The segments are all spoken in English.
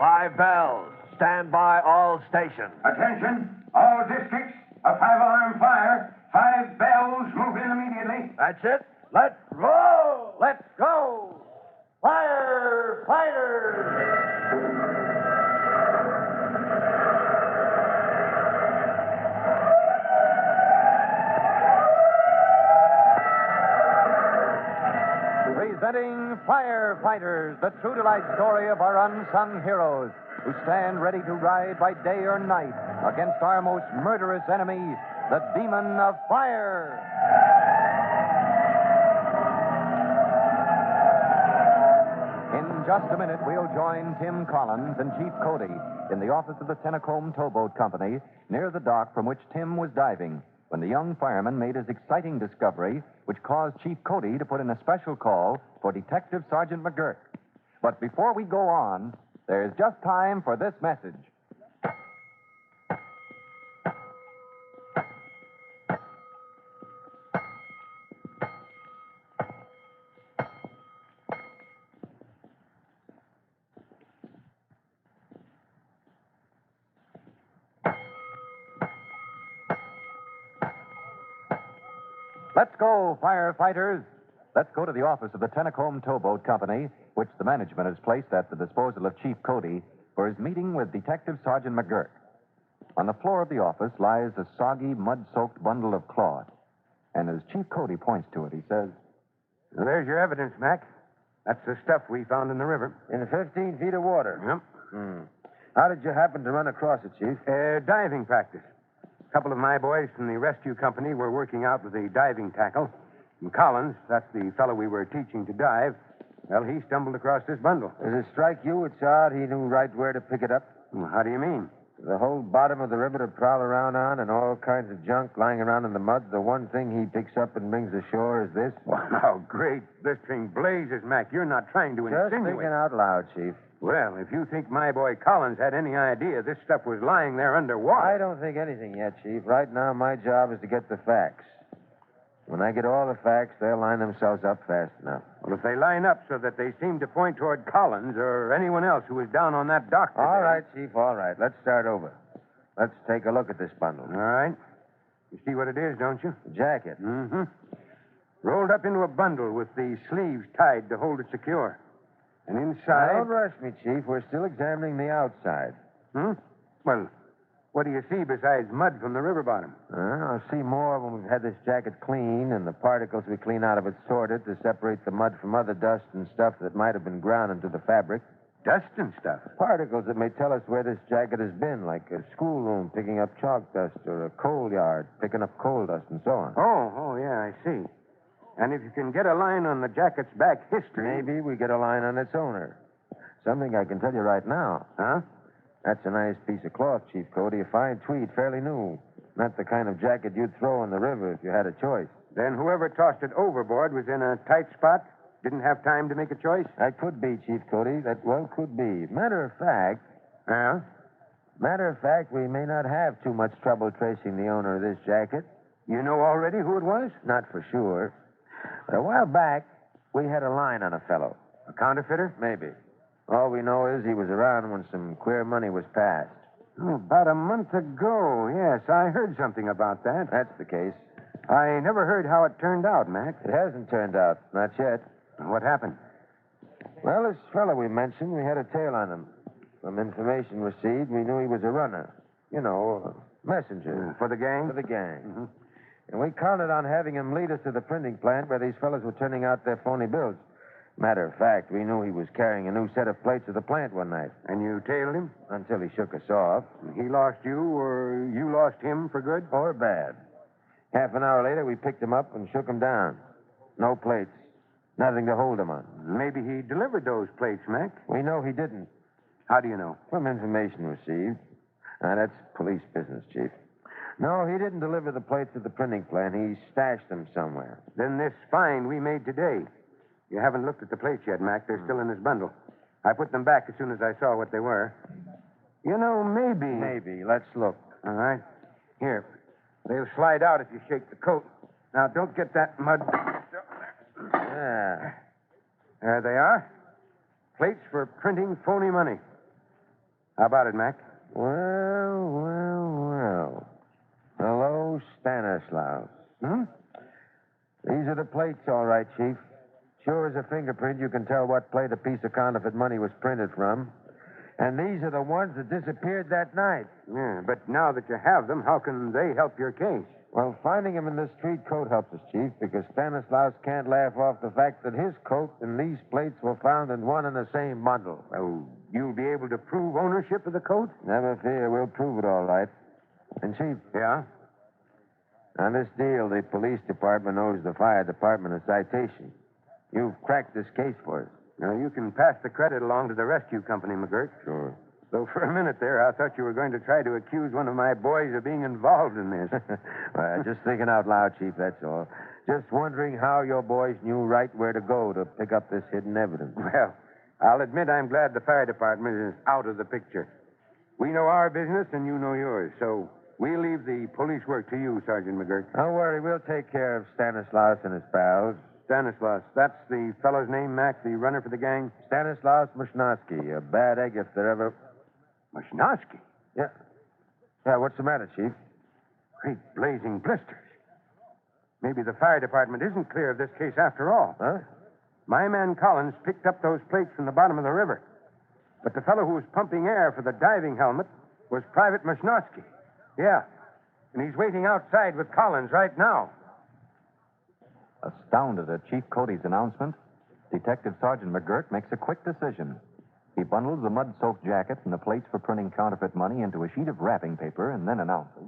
5 bells. Stand by all stations. Attention, all districts. A 5-alarm fire. 5 bells. Move in immediately. That's it. Let's roll. Let's go. Firefighters! Presenting Firefighters, the true to life story of our unsung heroes who stand ready to ride by day or night against our most murderous enemy, the demon of fire. In just a minute, we'll join Tim Collins and Chief Cody in the office of the Tennacombe Towboat Company near the dock from which Tim was diving when the young fireman made his exciting discovery, which caused Chief Cody to put in a special call for Detective Sergeant McGurk. But before we go on, there's just time for this message. Let's go, firefighters. Let's go to the office of the Tennacombe Towboat Company, which the management has placed at the disposal of Chief Cody for his meeting with Detective Sergeant McGurk. On the floor of the office lies a soggy, mud-soaked bundle of cloth. And as Chief Cody points to it, he says, Well, there's your evidence, Mac. That's the stuff we found in the river. In 15 feet of water? Yep. How did you happen to run across it, Chief? Diving practice. A couple of my boys from the rescue company were working out with a diving tackle. And Collins, that's the fellow we were teaching to dive, well, he stumbled across this bundle. Does it strike you it's odd he knew right where to pick it up? Well, how do you mean? The whole bottom of the river to prowl around on and all kinds of junk lying around in the mud. The one thing he picks up and brings ashore is this? Wow, great blistering blazes, Mac. You're not trying to Just insinuate. thinking out loud, Chief. Well, if you think my boy Collins had any idea this stuff was lying there underwater... I don't think anything yet, Chief. Right now, my job is to get the facts. When I get all the facts, they'll line themselves up fast enough. Well, if they line up so that they seem to point toward Collins or anyone else who was down on that dock today... All right, Chief, all right. Let's start over. Let's take a look at this bundle. All right. You see what it is, don't you? The jacket. Mm-hmm. Rolled up into a bundle with the sleeves tied to hold it secure. And inside... Don't rush me, Chief. We're still examining the outside. Well, what do you see besides mud from the river bottom? I'll see more when we've had this jacket cleaned and the particles we clean out of it sorted to separate the mud from other dust and stuff that might have been ground into the fabric. Dust and stuff? Particles that may tell us where this jacket has been, like a schoolroom picking up chalk dust or a coal yard picking up coal dust and so on. Oh, yeah, I see. And if you can get a line on the jacket's back history... Maybe we get a line on its owner. Something I can tell you right now. Huh? That's a nice piece of cloth, Chief Cody. A fine tweed, fairly new. Not the kind of jacket you'd throw in the river if you had a choice. Then whoever tossed it overboard was in a tight spot? Didn't have time to make a choice? That could be, Chief Cody. That well could be. Matter of fact... Yeah? Matter of fact, we may not have too much trouble tracing the owner of this jacket. You know already who it was? Not for sure. But a while back, we had a line on a fellow. A counterfeiter? Maybe. All we know is he was around when some queer money was passed. Oh, about a month ago, yes. I heard something about that. That's the case. I never heard how it turned out, Mac. It hasn't turned out. Not yet. What happened? Well, this fellow we mentioned, we had a tail on him. From information received, we knew he was a runner. You know, a messenger. For the gang? For the gang. Mm-hmm. And we counted on having him lead us to the printing plant where these fellows were turning out their phony bills. Matter of fact, we knew he was carrying a new set of plates to the plant one night. And you tailed him? Until he shook us off. He lost you, or you lost him for good? Or bad. Half an hour later, we picked him up and shook him down. No plates. Nothing to hold him on. Maybe he delivered those plates, Mac. We know he didn't. How do you know? From information received. Now, that's police business, Chief. No, he didn't deliver the plates to the printing plant. He stashed them somewhere. Then this find we made today. You haven't looked at the plates yet, Mac. They're still in this bundle. I put them back as soon as I saw what they were. You know, maybe... Maybe. Let's look. All right. Here. They'll slide out if you shake the coat. Now, don't get that mud... Yeah. There they are. Plates for printing phony money. How about it, Mac? Well. Hello, Stanislaus. These are the plates, all right, Chief. Sure as a fingerprint, you can tell what plate a piece of counterfeit money was printed from. And these are the ones that disappeared that night. Yeah, but now that you have them, how can they help your case? Well, finding them in this street coat helps us, Chief, because Stanislaus can't laugh off the fact that his coat and these plates were found in one and the same bundle. Oh, you'll be able to prove ownership of the coat? Never fear, we'll prove it all right. And, Chief, Yeah? on this deal, the police department owes the fire department a citation. You've cracked this case for us. Now, you can pass the credit along to the rescue company, McGirt. Sure. Though for a minute there, I thought you were going to try to accuse one of my boys of being involved in this. Well, just thinking out loud, Chief, that's all. Just wondering how your boys knew right where to go to pick up this hidden evidence. Well, I'll admit I'm glad the fire department is out of the picture. We know our business and you know yours, so we'll leave the police work to you, Sergeant McGirt. Don't worry, we'll take care of Stanislaus and his pals. Stanislaus, that's the fellow's name, Mac, the runner for the gang? Stanislaus Mushnosky, a bad egg if there ever... Mushnosky? Yeah. Yeah, what's the matter, Chief? Great blazing blisters. Maybe the fire department isn't clear of this case after all. Huh? My man Collins picked up those plates from the bottom of the river. But the fellow who was pumping air for the diving helmet was Private Mushnosky. Yeah. And he's waiting outside with Collins right now. Astounded at Chief Cody's announcement, Detective Sergeant McGirt makes a quick decision. He bundles the mud-soaked jacket and the plates for printing counterfeit money into a sheet of wrapping paper and then announces,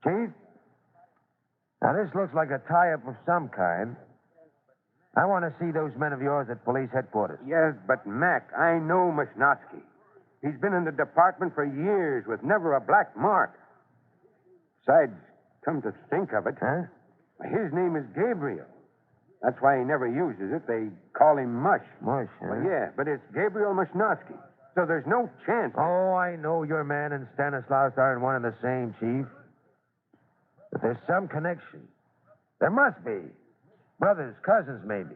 Chief? Now, this looks like a tie-up of some kind. I want to see those men of yours at police headquarters. Yes, but Mac, I know Mushnosky. He's been in the department for years with never a black mark. Besides, come to think of it, Huh? his name is Gabriel. That's why he never uses it. They call him Mush. Mush, huh? Well, yeah, but it's Gabriel Mushnosky. So there's no chance. Oh, I know your man and Stanislaus aren't one and the same, Chief. But there's some connection. There must be. Brothers, cousins, maybe.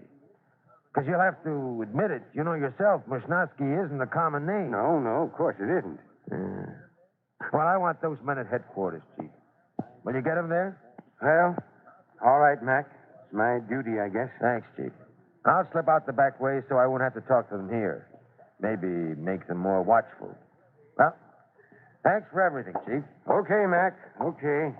Because you'll have to admit it. You know yourself, Mushnosky isn't a common name. No, of course it isn't. Well, I want those men at headquarters, Chief. Will you get them there? Well, all right, Mac. It's my duty, I guess. Thanks, Chief. I'll slip out the back way so I won't have to talk to them here. Maybe make them more watchful. Well, thanks for everything, Chief. Okay, Mac. Okay.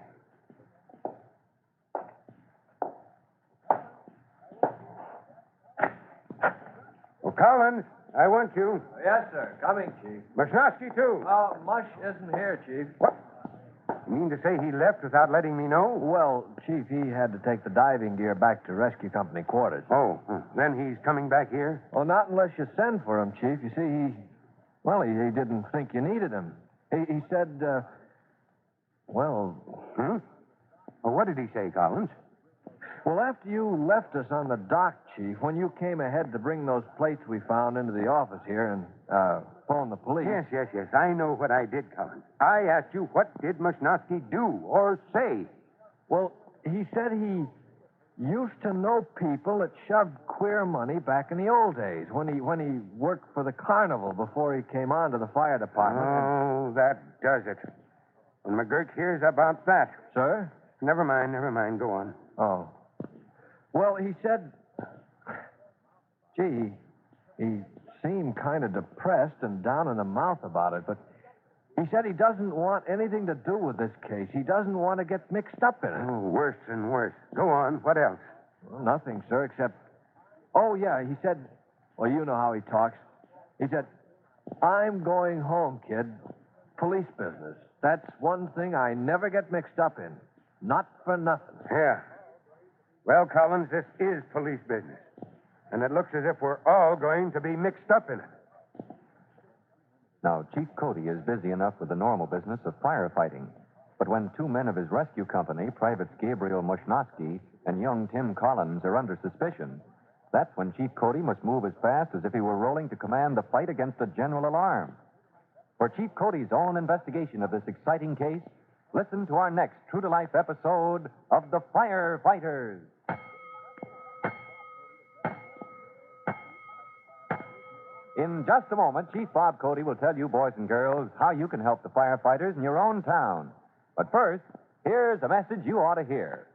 Well, Collins, I want you. Yes, sir. Coming, Chief. Mushnosky, too. Oh, Mush isn't here, Chief. What? You mean to say he left without letting me know? Well, Chief, he had to take the diving gear back to rescue company quarters. Oh, then he's coming back here? Well, not unless you send for him, Chief. You see, he didn't think you needed him. He said, Well, what did he say, Collins? well, after you left us on the dock, Chief, when you came ahead to bring those plates we found into the office here and phone the police. Yes. I know what I did, Collins. I asked you, what did Mushnosky do or say? Well, he said he used to know people that shoved queer money back in the old days when he worked for the carnival before he came on to the fire department. Oh, that does it. When McGirt hears about that. Sir? Never mind. Go on. Oh. Well, he said, gee, he seemed kind of depressed and down in the mouth about it, but he said he doesn't want anything to do with this case. He doesn't want to get mixed up in it. Oh, worse and worse. Go on. What else? Well, nothing, sir, except, oh, yeah, he said, well, you know how he talks. He said, I'm going home, kid. Police business. That's one thing I never get mixed up in. Not for nothing. Yeah. Well, Collins, this is police business. And it looks as if we're all going to be mixed up in it. Now, Chief Cody is busy enough with the normal business of firefighting. But when two men of his rescue company, Privates Gabriel Mushnosky and young Tim Collins, are under suspicion, that's when Chief Cody must move as fast as if he were rolling to command the fight against a general alarm. For Chief Cody's own investigation of this exciting case, listen to our next true-to-life episode of The Firefighters. In just a moment, Chief Bob Cody will tell you, boys and girls, how you can help the firefighters in your own town. But first, here's a message you ought to hear.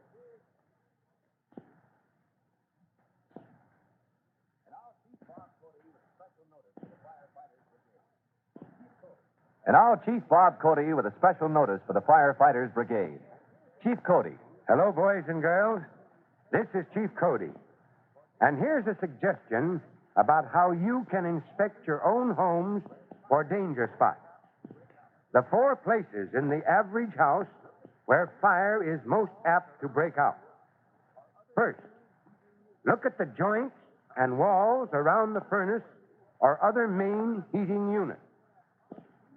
And now, Chief Bob Cody with a special notice for the Firefighters Brigade. Chief Cody. Hello, boys and girls. This is Chief Cody. And here's a suggestion about how you can inspect your own homes for danger spots. The 4 places in the average house where fire is most apt to break out. First, look at the joints and walls around the furnace or other main heating unit.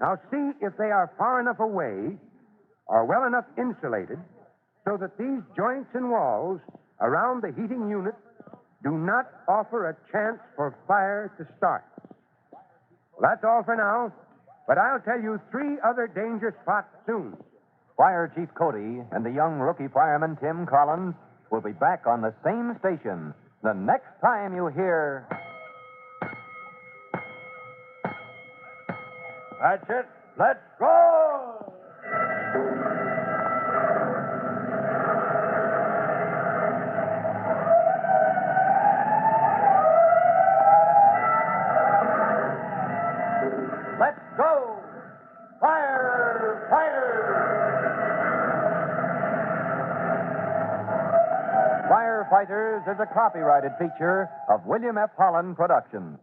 Now see if they are far enough away or well enough insulated so that these joints and walls around the heating unit do not offer a chance for fire to start. Well, that's all for now, but I'll tell you 3 other danger spots soon. Fire Chief Cody and the young rookie fireman Tim Collins will be back on the same station the next time you hear... That's it. Let's go! Let's go! Firefighters! Firefighters is a copyrighted feature of William F. Holland Productions.